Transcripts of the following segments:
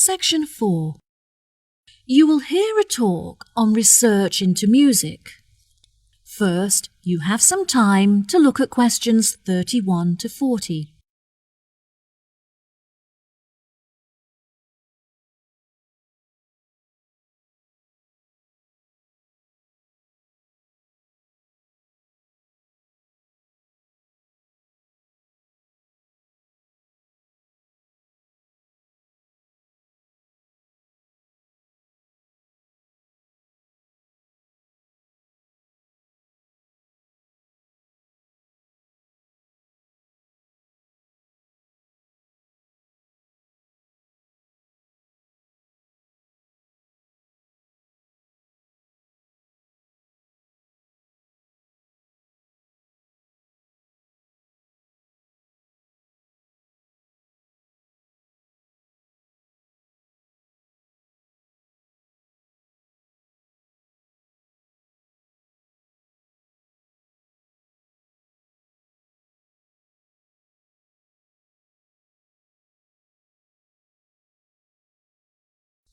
Section 4. You will hear a talk on research into music. First, you have some time to look at questions 31 to 40.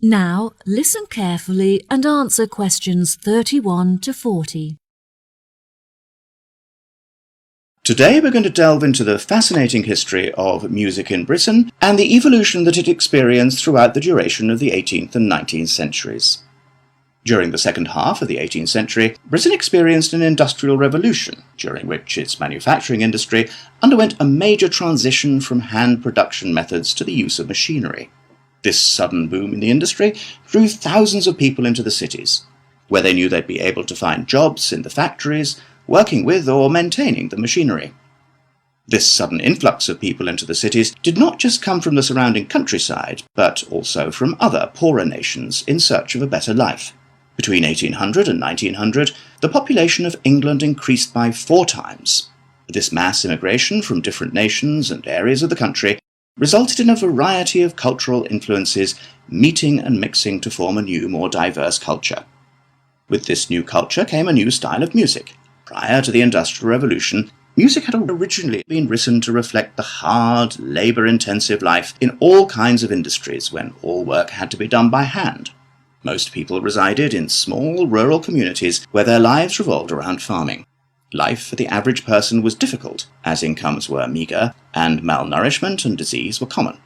Now, listen carefully and answer questions 31 to 40. Today we're going to delve into the fascinating history of music in Britain and the evolution that it experienced throughout the duration of the 18th and 19th centuries. During the second half of the 18th century, Britain experienced an industrial revolution, during which its manufacturing industry underwent a major transition from hand production methods to the use of machinery. This sudden boom in the industry drew thousands of people into the cities, where they knew they'd be able to find jobs in the factories, working with or maintaining the machinery. This sudden influx of people into the cities did not just come from the surrounding countryside, but also from other poorer nations in search of a better life. Between 1800 and 1900, the population of England increased by 4 times. This mass immigration from different nations and areas of the country resulted in a variety of cultural influences meeting and mixing to form a new, more diverse culture. With this new culture came a new style of music. Prior to the Industrial Revolution, music had originally been written to reflect the hard, labour-intensive life in all kinds of industries when all work had to be done by hand. Most people resided in small rural communities where their lives revolved around farming. Life for the average person was difficult, as incomes were meagre, and malnourishment and disease were common.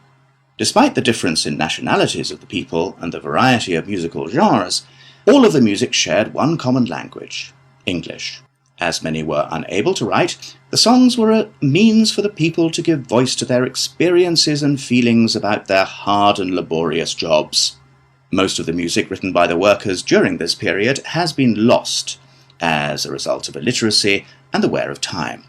Despite the difference in nationalities of the people and the variety of musical genres, all of the music shared one common language, English. As many were unable to write, the songs were a means for the people to give voice to their experiences and feelings about their hard and laborious jobs. Most of the music written by the workers during this period has been lost, as a result of illiteracy and the wear of time.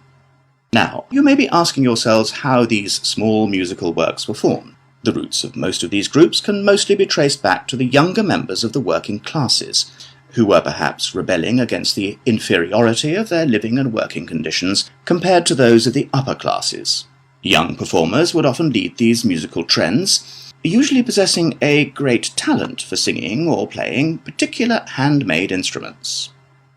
Now, you may be asking yourselves how these small musical works were formed. The roots of most of these groups can mostly be traced back to the younger members of the working classes, who were perhaps rebelling against the inferiority of their living and working conditions compared to those of the upper classes. Young performers would often lead these musical trends, usually possessing a great talent for singing or playing particular handmade instruments.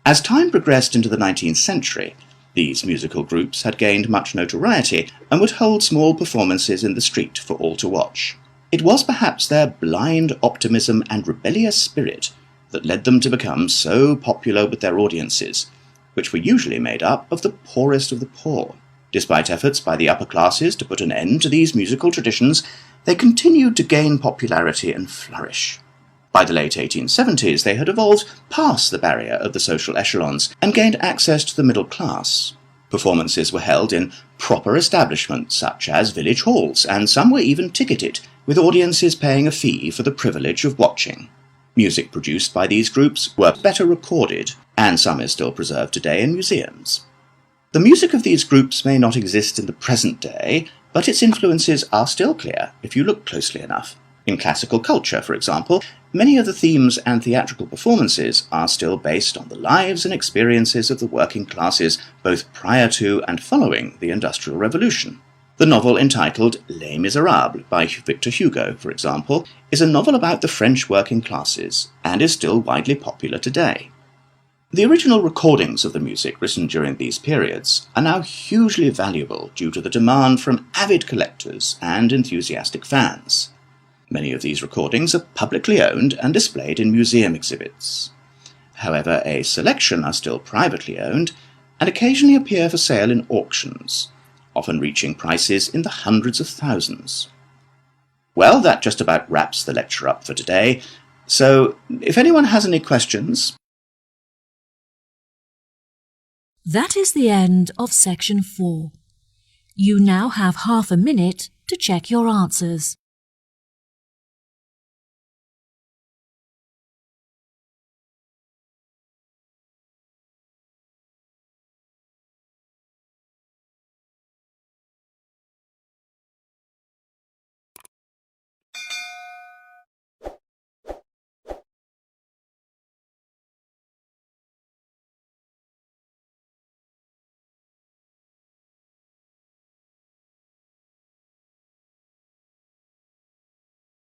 As time progressed into the 19th century, these musical groups had gained much notoriety and would hold small performances in the street for all to watch. It was perhaps their blind optimism and rebellious spirit that led them to become so popular with their audiences, which were usually made up of the poorest of the poor. Despite efforts by the upper classes to put an end to these musical traditions, they continued to gain popularity and flourish. By the late 1870s, they had evolved past the barrier of the social echelons and gained access to the middle class. Performances were held in proper establishments such as village halls, and some were even ticketed, with audiences paying a fee for the privilege of watching. Music produced by these groups were better recorded, and some is still preserved today in museums. The music of these groups may not exist in the present day, but its influences are still clear if you look closely enough. In classical culture, for example, many of the themes and theatrical performances are still based on the lives and experiences of the working classes both prior to and following the Industrial Revolution. The novel entitled Les Miserables by Victor Hugo, for example, is a novel about the French working classes and is still widely popular today. The original recordings of the music written during these periods are now hugely valuable due to the demand from avid collectors and enthusiastic fans. Many of these recordings are publicly owned and displayed in museum exhibits. However, a selection are still privately owned and occasionally appear for sale in auctions, often reaching prices in the hundreds of thousands. Well, that just about wraps the lecture up for today, so if anyone has any questions... That is the end of section 4. You now have half a minute to check your answers.